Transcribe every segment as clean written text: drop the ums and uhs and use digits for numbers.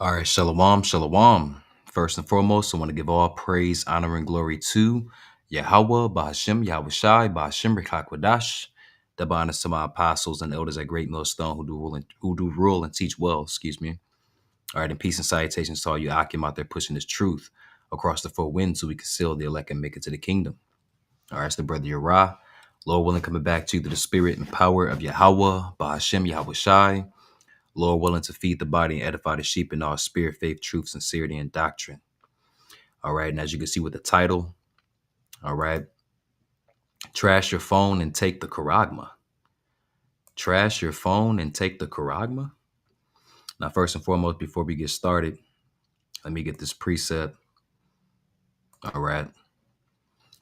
All right, shalom, shalom. First and foremost, I want to give all praise, honor, and glory to Yahweh, Bahashem, Yahushai, Bahashem, Rikakwadash. Double honors to my apostles and elders at Great Millstone who do rule and teach well, excuse me. All right, and peace and salutations to all you Akim out there pushing this truth across the four winds so we can seal the elect and make it to the kingdom. All right, it's the brother Yerah. Lord willing, coming back to you through the spirit and power of Yahweh, Bahashem, Yahushai. Lord willing to feed the body and edify the sheep in all spirit, faith, truth, sincerity, and doctrine. All right. And as you can see with the title, all right, trash your phone and take the Charagma. Trash your phone and take the Charagma. Now, first and foremost, before we get started, let me get this precept. All right.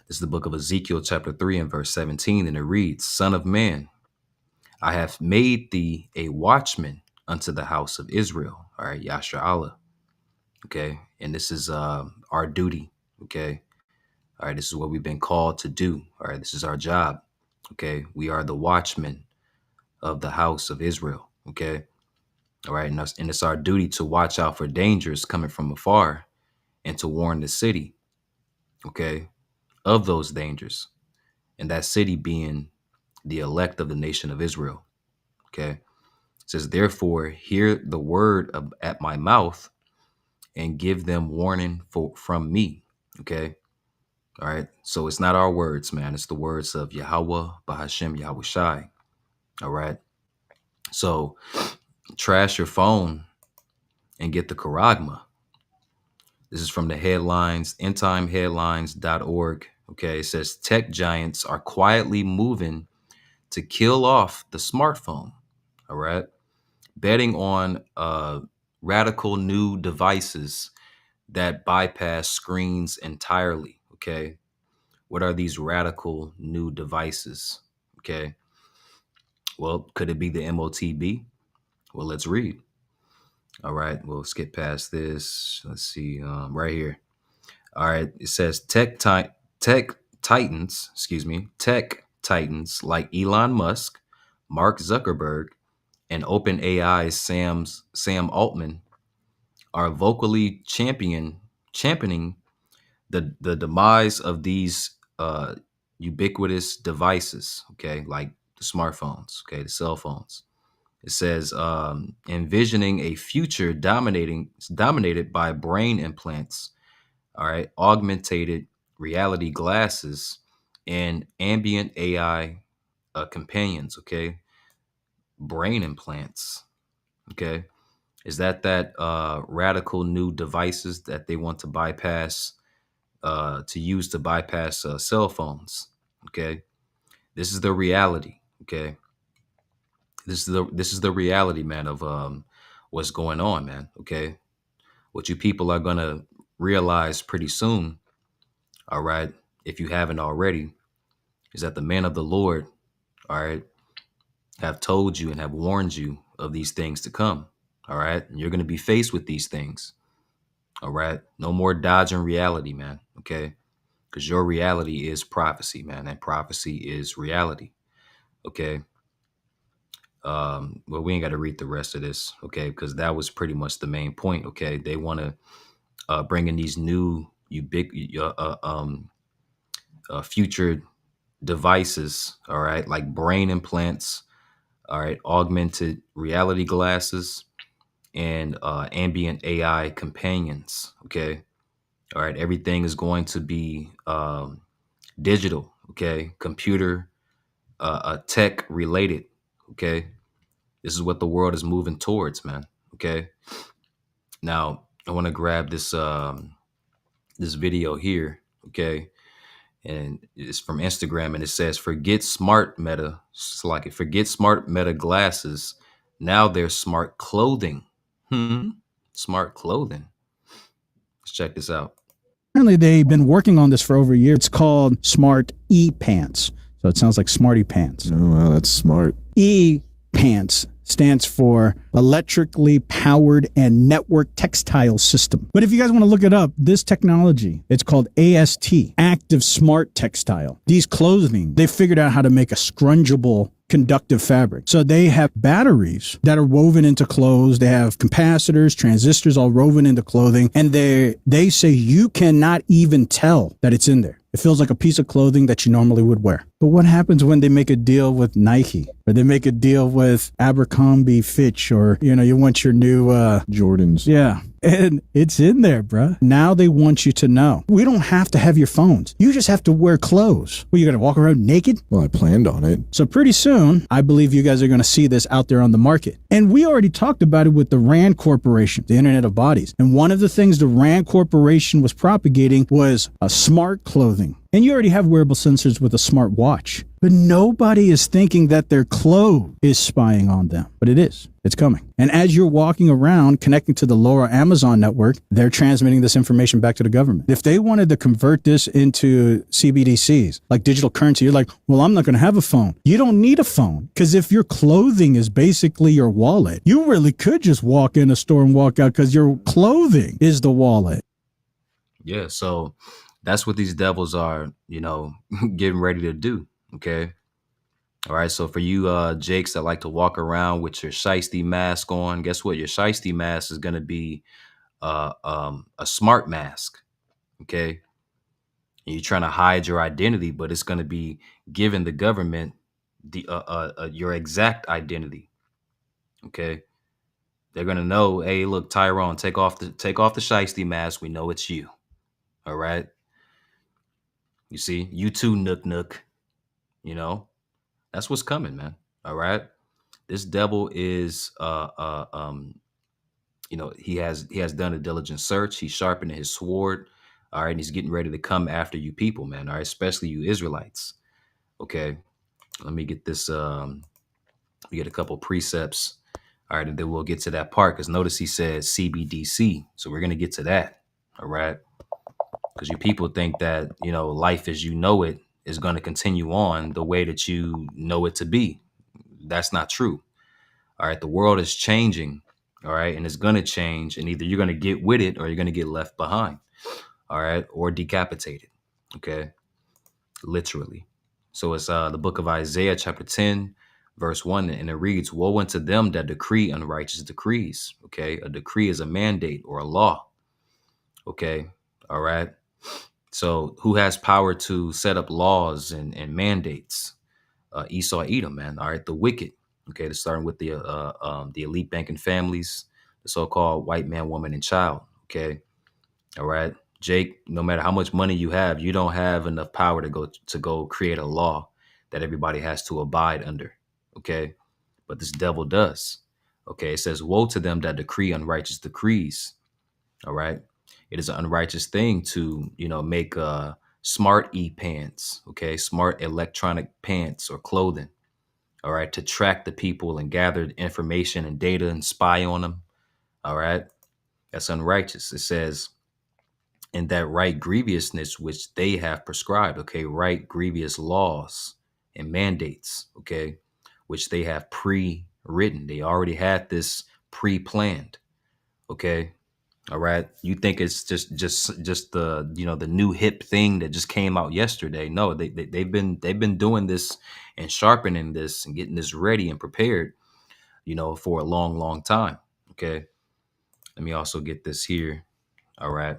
This is the book of Ezekiel, chapter 3 and verse 17. And it reads, Son of man, I have made thee a watchman unto the house of Israel. All right. Yasha Allah. Okay. And this is our duty. Okay. All right. This is what we've been called to do. All right. This is our job. Okay. We are the watchmen of the house of Israel. Okay. All right. And it's our duty to watch out for dangers coming from afar and to warn the city. Okay. Of those dangers. And that city being the elect of the nation of Israel. Okay. It says, therefore, hear the word at my mouth and give them warning from me. Okay. All right. So it's not our words, man. It's the words of Yahweh, Bahashem, Yahushai. All right. So trash your phone and get the Charagma. This is from the headlines, endtimeheadlines.org. Okay. It says tech giants are quietly moving to kill off the smartphone. All right. Betting on radical new devices that bypass screens entirely. Okay. What are these radical new devices? Okay. Well, could it be the MOTB? Well, let's read. All right. We'll skip past this. Let's see. Right here. All right. It says tech titans like Elon Musk, Mark Zuckerberg, and OpenAI's Sam Altman are vocally championing the demise of these ubiquitous devices, okay, like the smartphones, okay, the cell phones. It says envisioning a future dominated by brain implants, all right, augmented reality glasses, and ambient AI companions, okay, brain implants, okay. Is that radical new devices that they want to bypass? To use to bypass cell phones. Okay, this is the reality. Okay, this is the reality, man, of what's going on, man. Okay, what you people are gonna realize pretty soon. All right, if you haven't already, is that the men of the Lord, all right, have told you and have warned you of these things to come. All right, and you're gonna be faced with these things. All right, no more dodging reality, man. Okay. Because your reality is prophecy, man, and prophecy is reality. Okay. Well, we ain't got to read the rest of this, okay? Because that was pretty much the main point. Okay, they want to bring in these new future devices, all right, like brain implants, all right, augmented reality glasses, and ambient AI companions. Okay. All right, everything is going to be digital, okay, computer, tech related, okay. This is what the world is moving towards, man. Okay. Now I want to grab this this video here, okay, and it's from Instagram, and it says, "Forget smart Meta, forget smart Meta glasses. Now there's smart clothing. Smart clothing. Let's check this out." Apparently, they've been working on this for over a year. It's called Smart E-Pants. So it sounds like Smarty Pants. Oh, wow, that's smart. E-Pants stands for electrically powered and network textile system. But if you guys want to look it up, this technology, it's called AST, Active Smart Textile. These clothing, they figured out how to make a scrunchable conductive fabric. So they have batteries that are woven into clothes. They have capacitors, transistors all woven into clothing. And they say you cannot even tell that it's in there. It feels like a piece of clothing that you normally would wear. But what happens when they make a deal with Nike or they make a deal with Abercrombie Fitch or, you want your new Jordans. Yeah. And it's in there, bruh. Now they want you to know. We don't have to have your phones. You just have to wear clothes. Well, you're going to walk around naked? Well, I planned on it. So pretty soon, I believe you guys are going to see this out there on the market. And we already talked about it with the RAND Corporation, the Internet of Bodies. And one of the things the RAND Corporation was propagating was a smart clothing. And you already have wearable sensors with a smart watch. But nobody is thinking that their clothes is spying on them. But it is. It's coming. And as you're walking around connecting to the LoRa Amazon network, they're transmitting this information back to the government. If they wanted to convert this into CBDCs, like digital currency, you're like, well, I'm not going to have a phone. You don't need a phone. Because if your clothing is basically your wallet, you really could just walk in a store and walk out because your clothing is the wallet. Yeah, so that's what these devils are, getting ready to do. Okay. All right. So for you Jakes that like to walk around with your shiesty mask on, guess what? Your shiesty mask is going to be a smart mask. Okay. And you're trying to hide your identity, but it's going to be giving the government the your exact identity. Okay. They're going to know, hey, look, Tyrone, take off the shiesty mask. We know it's you. All right. You see, you too, Nook. That's what's coming, man. All right. This devil is he has done a diligent search. He's sharpening his sword. All right, and he's getting ready to come after you people, man. All right, especially you Israelites. Okay. Let me get this we get a couple precepts. All right, and then we'll get to that part because notice he said CBDC. So we're gonna get to that. All right. Because you people think that, life as you know it is going to continue on the way that you know it to be. That's not true. All right. The world is changing. All right. And it's going to change. And either you're going to get with it or you're going to get left behind. All right. Or decapitated. Okay. Literally. So it's the book of Isaiah, chapter 10, verse 1. And it reads, woe unto them that decree unrighteous decrees. Okay. A decree is a mandate or a law. Okay. All right. So who has power to set up laws and mandates? Esau, Edom, man. All right, the wicked. Okay, they're starting with the elite banking families, the so-called white man, woman, and child. Okay, all right, Jake. No matter how much money you have, you don't have enough power to go create a law that everybody has to abide under. Okay, but this devil does. Okay, it says, "Woe to them that decree unrighteous decrees." All right. It is an unrighteous thing to, make smart pants, okay, smart electronic pants or clothing, all right, to track the people and gather information and data and spy on them. All right. That's unrighteous. It says, in that right grievousness which they have prescribed, okay, right grievous laws and mandates, okay, which they have pre-written. They already had this pre-planned, okay. All right. You think it's just the the new hip thing that just came out yesterday. No, they've been doing this and sharpening this and getting this ready and prepared, for a long time. Okay. Let me also get this here. All right.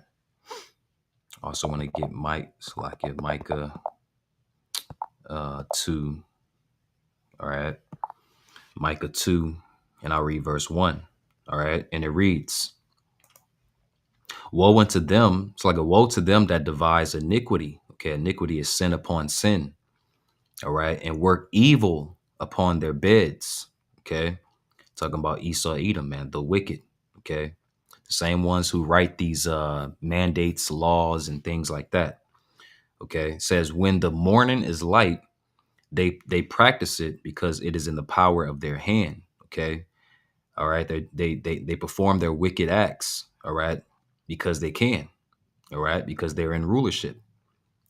Also want to get Mike, so I give Micah 2. All right. Micah 2, and I'll read verse 1. All right. And it reads, woe unto them. It's like a woe to them that devise iniquity. Okay, iniquity is sin upon sin. All right, and work evil upon their beds. Okay, talking about Esau, Edom, man, the wicked. Okay, the same ones who write these mandates, laws, and things like that. Okay, it says when the morning is light, they practice it because it is in the power of their hand. Okay, all right, they perform their wicked acts. All right, because they can. All right, because they're in rulership.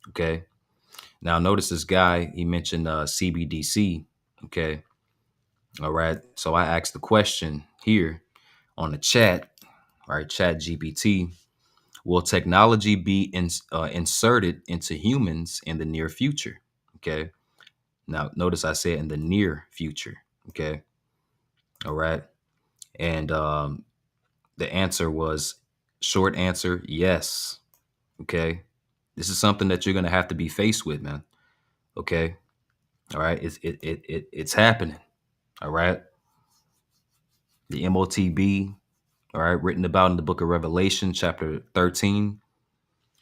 Okay. Now notice this guy, he mentioned CBDC. Okay. All right. So I asked the question here on the chat. All right, Chat GPT. Will technology be inserted into humans in the near future? Okay. Now, notice I said in the near future. Okay. All right. And the answer was short answer, yes. Okay. This is something that you're going to have to be faced with, man. Okay. All right. It's happening. All right. The MOTB, all right, written about in the book of Revelation, chapter 13.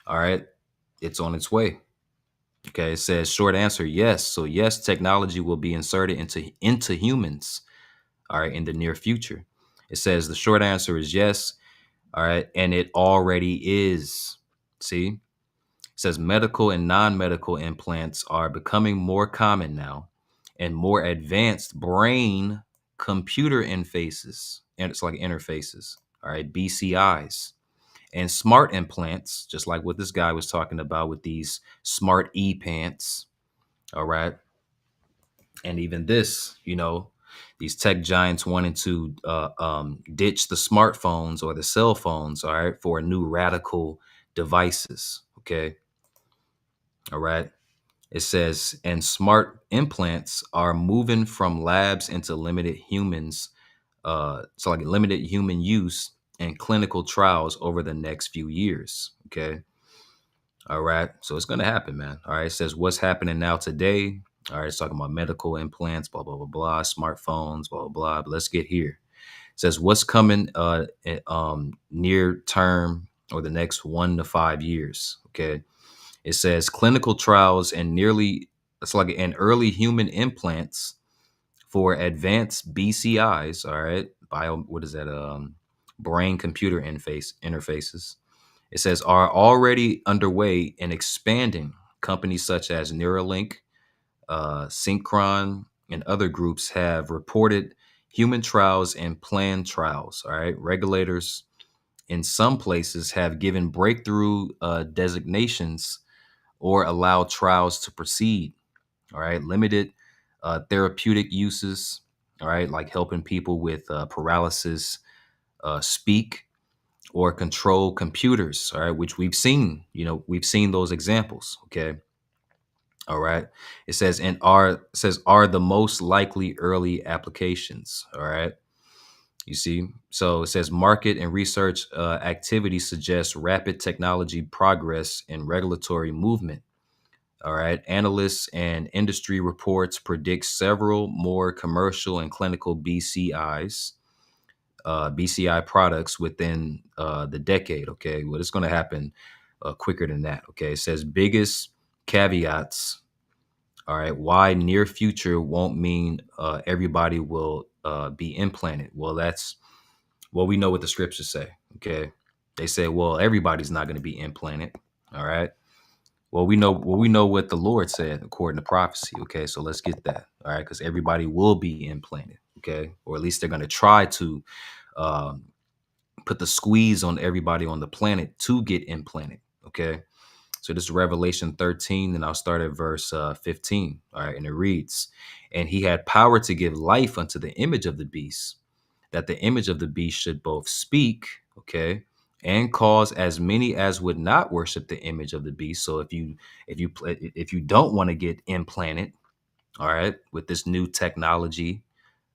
All right. It's on its way. Okay. It says short answer, yes. So yes, technology will be inserted into humans, all right, in the near future. It says the short answer is yes. All right. And it already is. See? It says medical and non-medical implants are becoming more common now, and more advanced brain computer interfaces, and it's like interfaces, all right, BCIs, and smart implants, just like what this guy was talking about with these smart e-pants, all right. And even this, these tech giants wanting to ditch the smartphones or the cell phones, all right, for new radical devices. Okay. All right. It says, and smart implants are moving from labs into limited humans. So like limited human use and clinical trials over the next few years. Okay. All right. So it's going to happen, man. All right. It says what's happening now today. All right. It's talking about medical implants, blah, blah, blah, blah, smartphones, blah, blah, blah. But let's get here. It says what's coming near term or the next 1 to 5 years. Okay. It says clinical trials and early human implants for advanced BCIs. All right. What is that? Brain computer interfaces. It says are already underway and expanding. Companies such as Neuralink, Synchron, and other groups have reported human trials and planned trials. All right. Regulators in some places have given breakthrough designations or allow trials to proceed. All right. Limited therapeutic uses. All right. Like helping people with paralysis speak or control computers. All right. Which we've seen those examples. Okay. All right. It says, are the most likely early applications. All right. You see, so it says market and research activity suggests rapid technology progress and regulatory movement. All right. Analysts and industry reports predict several more commercial and clinical BCI products within the decade. Okay. Well, it's going to happen quicker than that. Okay. It says biggest caveats. All right. Why near future won't mean everybody will be implanted. Well, we know what the scriptures say. Okay. They say, well, everybody's not going to be implanted. All right. Well, we know what the Lord said according to prophecy. Okay, so let's get that. All right, because everybody will be implanted. Okay, or at least they're going to try to um, put the squeeze on everybody on the planet to get implanted. Okay, so this is Revelation 13, and I'll start at verse 15. All right, and it reads, "And he had power to give life unto the image of the beast, that the image of the beast should both speak." Okay, and cause as many as would not worship the image of the beast. So if you don't want to get implanted, all right, with this new technology,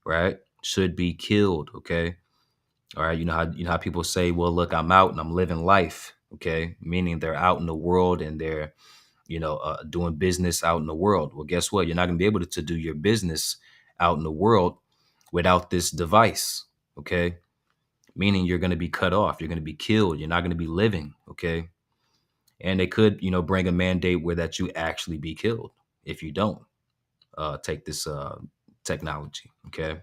right, should be killed. Okay, all right. You know how people say, well, look, I'm out and I'm living life. Okay, meaning they're out in the world and they're doing business out in the world. Well, guess what? You're not gonna be able to do your business out in the world without this device. Okay, meaning you're going to be cut off. You're going to be killed. You're not going to be living. Okay. And they could, bring a mandate where that you actually be killed if you don't take this technology. Okay.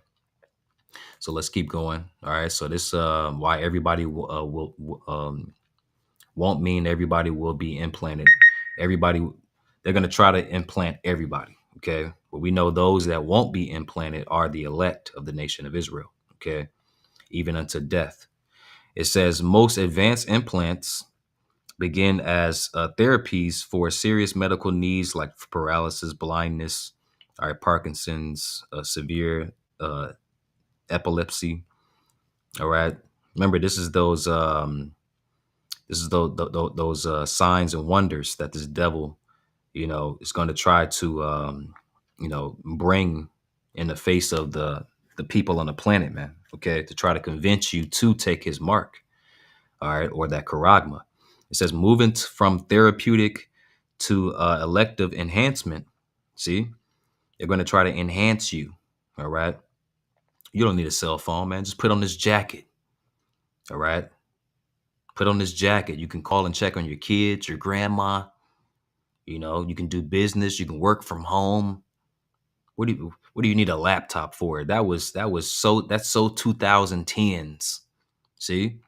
So let's keep going. All right. So this why everybody won't mean everybody will be implanted. Everybody, they're going to try to implant everybody. Okay. But we know those that won't be implanted are the elect of the nation of Israel. Okay. Even unto death. It says most advanced implants begin as therapies for serious medical needs like paralysis, blindness, all right, Parkinson's, severe epilepsy. All right. Remember, this is those signs and wonders that this devil, is going to try to bring in the face of the people on the planet, man. Okay, to try to convince you to take his mark. All right, or that charagma. It says moving from therapeutic to elective enhancement. See, they're going to try to enhance you. All right, you don't need a cell phone, man. Just put on this jacket. All right, put on this jacket. You can call and check on your kids, your grandma. You can do business. You can work from home. What do you need a laptop for? That's so 2010s. See,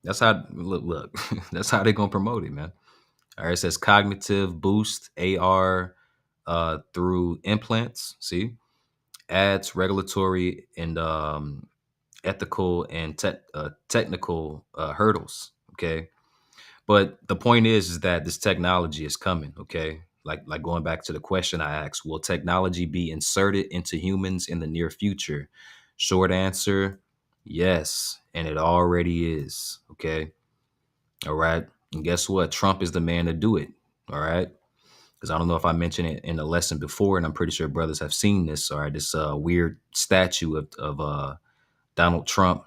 that's how look. That's how they're gonna promote it, man. All right, it says cognitive boost AR through implants. See, ads, regulatory and ethical and technical hurdles. Okay, but the point is that this technology is coming. Okay, like going back to the question I asked, will technology be inserted into humans in the near future? Short answer, yes, and it already is. Okay, all right. And guess what? Trump is the man to do it. All right. Because I don't know if I mentioned it in a lesson before, and I'm pretty sure brothers have seen this. All right. This weird statue of Donald Trump.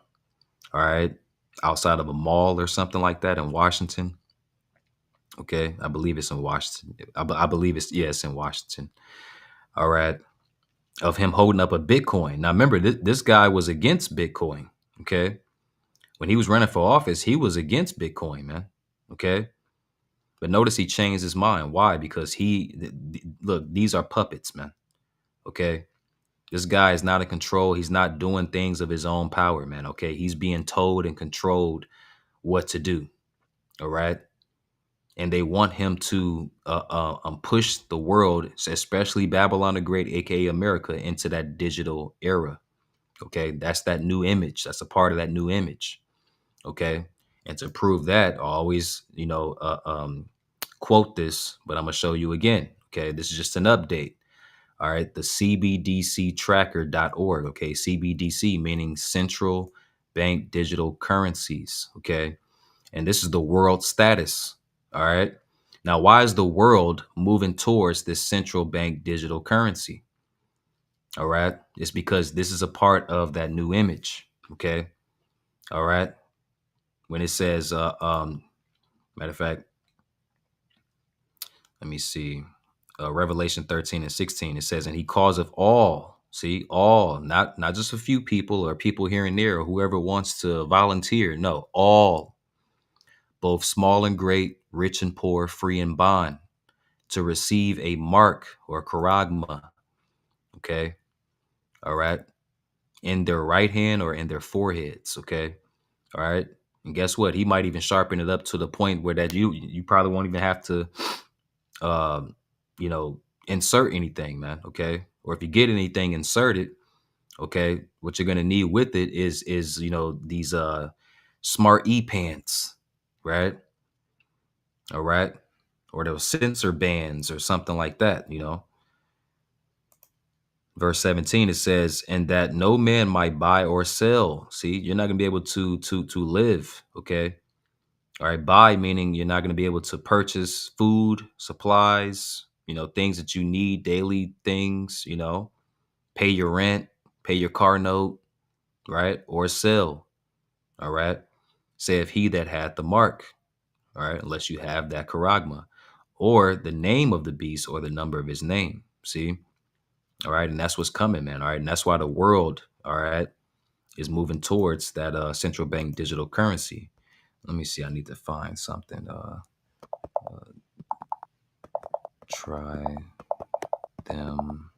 All right. Outside of a mall or something like that in Washington. Okay. I believe it's in Washington. I believe it's in Washington. All right. Of him holding up a Bitcoin. Now, remember, this guy was against Bitcoin. Okay. When he was running for office, he was against Bitcoin, man. Okay. But notice he changed his mind. Why? Because look, these are puppets, man. Okay. This guy is not in control. He's not doing things of his own power, man. Okay. He's being told and controlled what to do. All right. And they want him to push the world, especially Babylon the Great, aka America, into that digital era. Okay. That's that new image. That's a part of that new image. Okay. And to prove that, I always, quote this, but I'm going to show you again. Okay. This is just an update. All right. The cbdctracker.org. Okay. CBDC meaning central bank digital currencies. Okay. And this is the world status. All right. Now, why is the world moving towards this central bank digital currency? All right. It's because this is a part of that new image. Okay. All right. When it says, matter of fact, let me see. Revelation 13 and 16, it says, and he causeth all, see, all, not just a few people or people here and there or whoever wants to volunteer. No, all, both small and great, rich and poor, free and bond, to receive a mark or charagma. Okay. All right. In their right hand or in their foreheads. Okay. All right. And guess what? He might even sharpen it up to the point where that you probably won't even have to um, insert anything, man. Okay. Or if you get anything inserted, okay, what you're gonna need with it is these smart e-pants, right? All right. Or those sensor bands or something like that. Verse 17, it says, and that no man might buy or sell. See, you're not gonna be able to live, okay? All right, buy meaning you're not going to be able to purchase food, supplies, things that you need, daily things, pay your rent, pay your car note, right? Or sell. All right. Saith he that hath the mark, all right, unless you have that charagma, or the name of the beast or the number of his name. See? All right. And that's what's coming, man. All right. And that's why the world, all right, is moving towards that central bank digital currency. Let me see. I need to find something. Try them.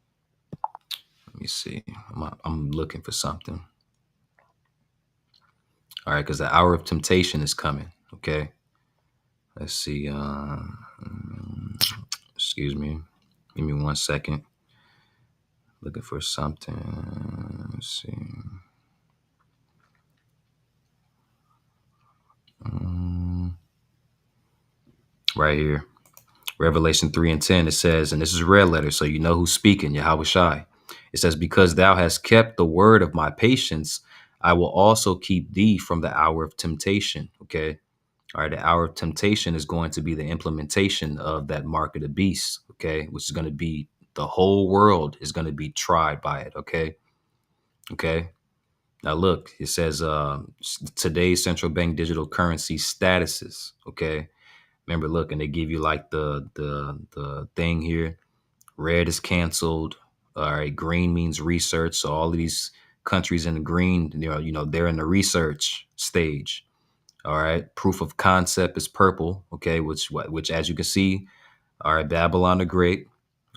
Let me see. I'm looking for something. All right, because the hour of temptation is coming. Okay. Let's see. Excuse me. Give me 1 second. Looking for something. Let's see. Right here. Revelation 3 and 10, it says, and this is red letter, so you know who's speaking, Yahweh Shai. It says, because thou hast kept the word of my patience, I will also keep thee from the hour of temptation. Okay. All right. The hour of temptation is going to be the implementation of that mark of the beast. Okay. Which is going to be The whole world is going to be tried by it. Okay. Okay. Now look, it says today's central bank digital currency statuses. Okay. Remember, look, and they give you like the thing here. Red is canceled. All right. Green means research. So all of these countries in the green, they're in the research stage. All right. Proof of concept is purple. Okay. Which, as you can see, all right, Babylon the Great.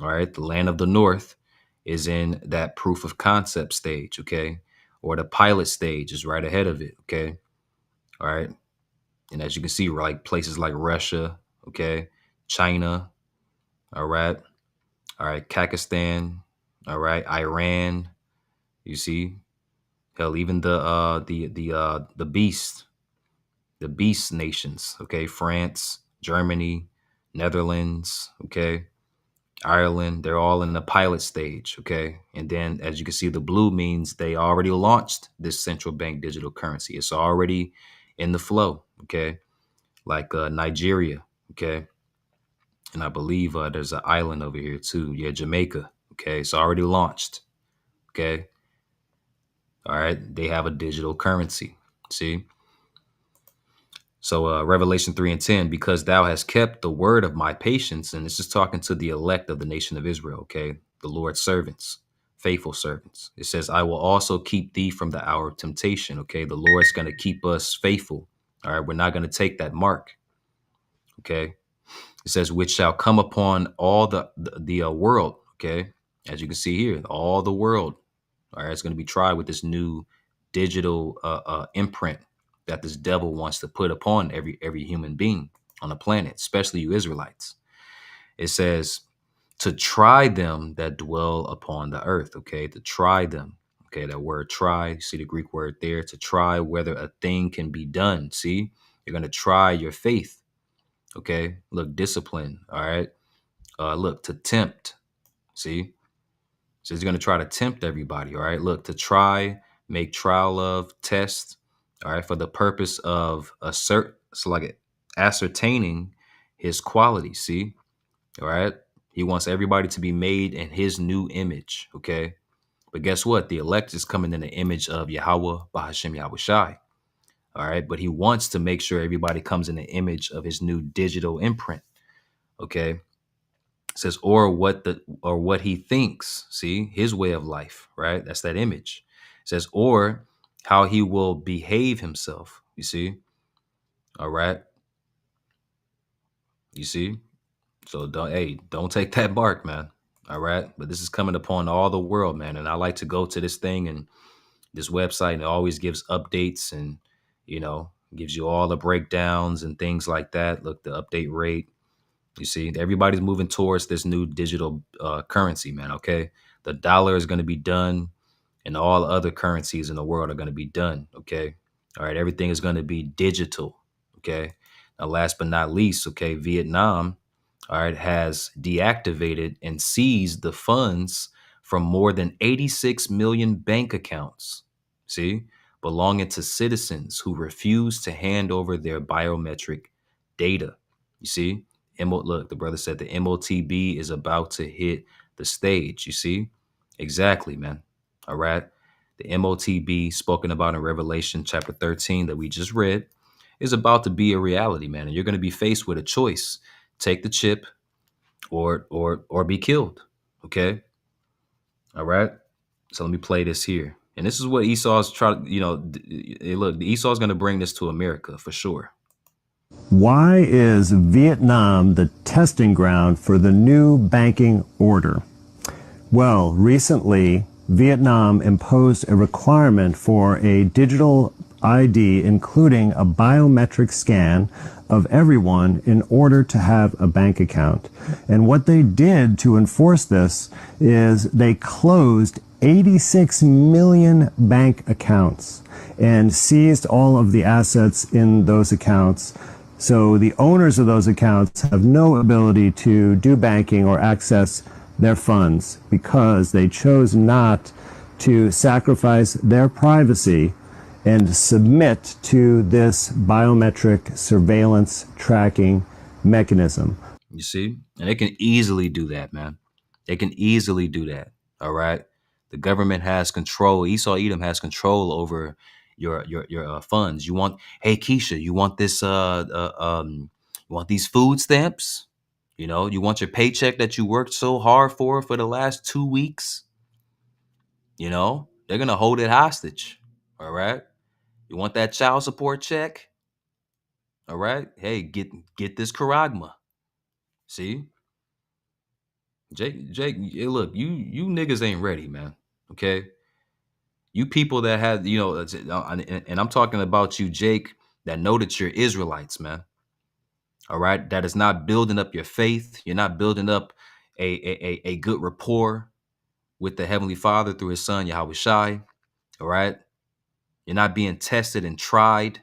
All right. The land of the north is in that proof of concept stage. Okay. Or the pilot stage is right ahead of it. Okay. All right. And as you can see, like places like Russia. Okay. China. All right. All right. Pakistan. All right. Iran. You see, hell, even the beast nations, okay, France, Germany, Netherlands, okay, Ireland, they're all in the pilot stage, okay. And then as you can see, the blue means they already launched this central bank digital currency. It's already in the flow, okay, like Nigeria, okay. And I believe there's an island over here too. Yeah, Jamaica, okay. It's already launched, okay. All right, they have a digital currency. See? So Revelation 3 and 10, because thou hast kept the word of my patience, and this is talking to the elect of the nation of Israel, okay? The Lord's servants, faithful servants. It says, I will also keep thee from the hour of temptation, okay? The Lord's going to keep us faithful. All right, we're not going to take that mark, okay? It says, which shall come upon all the world, okay? As you can see here, all the world. All right, it's going to be tried with this new digital imprint that this devil wants to put upon every human being on the planet, especially you Israelites. It says to try them that dwell upon the earth. Okay, to try them. Okay, that word try. You see the Greek word there, to try whether a thing can be done. See, you're going to try your faith. Okay, look, discipline. All right, look, to tempt. See. So he's going to try to tempt everybody. All right. Look, to try, make trial of, test. All right. For the purpose of ascertaining his quality. See. All right. He wants everybody to be made in his new image. Okay. But guess what? The elect is coming in the image of Yahweh, Bahashem Yahushai. All right. But he wants to make sure everybody comes in the image of his new digital imprint. Okay. It says, or what he thinks, see, his way of life, right? That's that image. It says, or how he will behave himself. You see? All right. You see? So don't take that mark, man. All right. But this is coming upon all the world, man. And I like to go to this thing and this website, and it always gives updates and, gives you all the breakdowns and things like that. Look, the update rate. You see, everybody's moving towards this new digital currency, man. Okay. The dollar is going to be done, and all other currencies in the world are going to be done. Okay. All right. Everything is going to be digital. Okay. Now, last but not least, okay, Vietnam, all right, has deactivated and seized the funds from more than 86 million bank accounts. See, belonging to citizens who refuse to hand over their biometric data. You see, look, the brother said the MOTB is about to hit the stage. You see, exactly, man. All right. The MOTB spoken about in Revelation chapter 13 that we just read is about to be a reality, man. And you're going to be faced with a choice. Take the chip or be killed. Okay. All right. So let me play this here. And this is what Esau's trying, look, Esau's going to bring this to America for sure. Why is Vietnam the testing ground for the new banking order? Well, recently, Vietnam imposed a requirement for a digital ID, including a biometric scan of everyone in order to have a bank account. And what they did to enforce this is they closed 86 million bank accounts and seized all of the assets in those accounts. So the owners of those accounts have no ability to do banking or access their funds because they chose not to sacrifice their privacy and submit to this biometric surveillance tracking mechanism. You see? And they can easily do that, man. They can easily do that. All right. The government has control. Esau Edom has control over your funds. You want, hey Keisha, you want this you want these food stamps? You know, you want your paycheck that you worked so hard for the last 2 weeks? You know, they're gonna hold it hostage. All right. You want that child support check? All right. Hey, get this Charagma. See, Jake, hey, look, you niggas ain't ready, man. Okay, you people that had, you know, and I'm talking about you, Jake, that know that you're Israelites, man. All right, that is not building up your faith. You're not building up a good rapport with the Heavenly Father through His Son Yahweh Shai. All right, you're not being tested and tried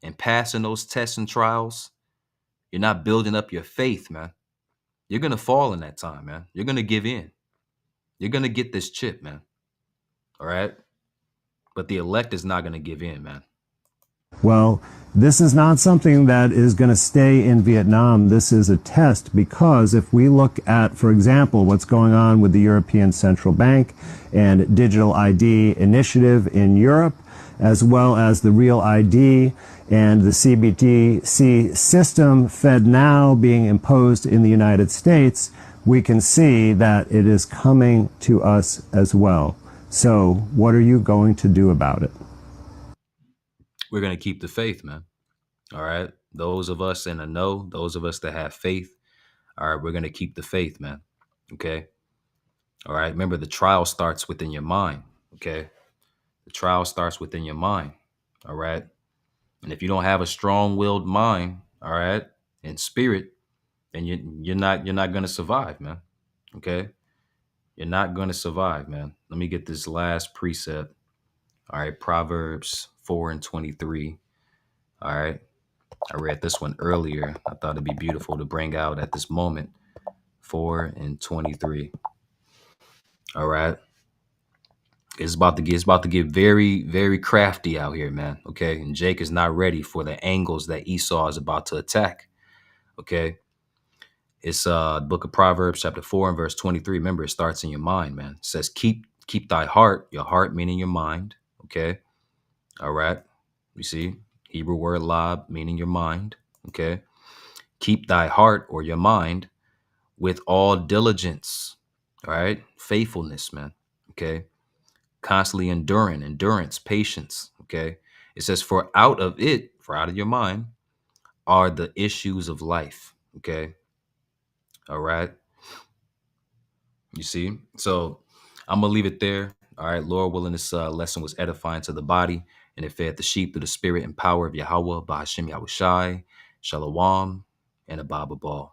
and passing those tests and trials. You're not building up your faith, man. You're gonna fall in that time, man. You're gonna give in. You're gonna get this chip, man. All right, but the elect is not gonna give in, man. Well, this is not something that is going to stay in Vietnam. This is a test because if we look at, for example, what's going on with the European Central Bank and digital ID initiative in Europe, as well as the Real ID and the CBDC system FedNow being imposed in the United States, we can see that it is coming to us as well. So what are you going to do about it? We're gonna keep the faith, man. All right. Those of us in the know, those of us that have faith, all right, we're gonna keep the faith, man. Okay. All right. Remember, the trial starts within your mind. Okay. The trial starts within your mind. All right. And if you don't have a strong-willed mind, all right, and spirit, then you're not gonna survive, man. Okay. You're not gonna survive, man. Let me get this last precept. All right, Proverbs 4:23. All right. I read this one earlier. I thought it'd be beautiful to bring out at this moment. 4:23. All right. It's about to get very, very crafty out here, man. Okay. And Jake is not ready for the angles that Esau is about to attack. Okay. It's book of Proverbs, chapter 4 and verse 23. Remember, it starts in your mind, man. It says, keep thy heart, your heart meaning your mind. Okay. All right. You see, Hebrew word lab meaning your mind. Okay. Keep thy heart or your mind with all diligence. All right. Faithfulness, man. Okay. Constantly endurance, patience. Okay. It says, for out of your mind are the issues of life. Okay. All right. You see? So I'm going to leave it there. All right. Lord willing, this lesson was edifying to the body and it fed the sheep through the spirit and power of Yahweh, Bahashem Yahushai, Shalom, and Abba Ball.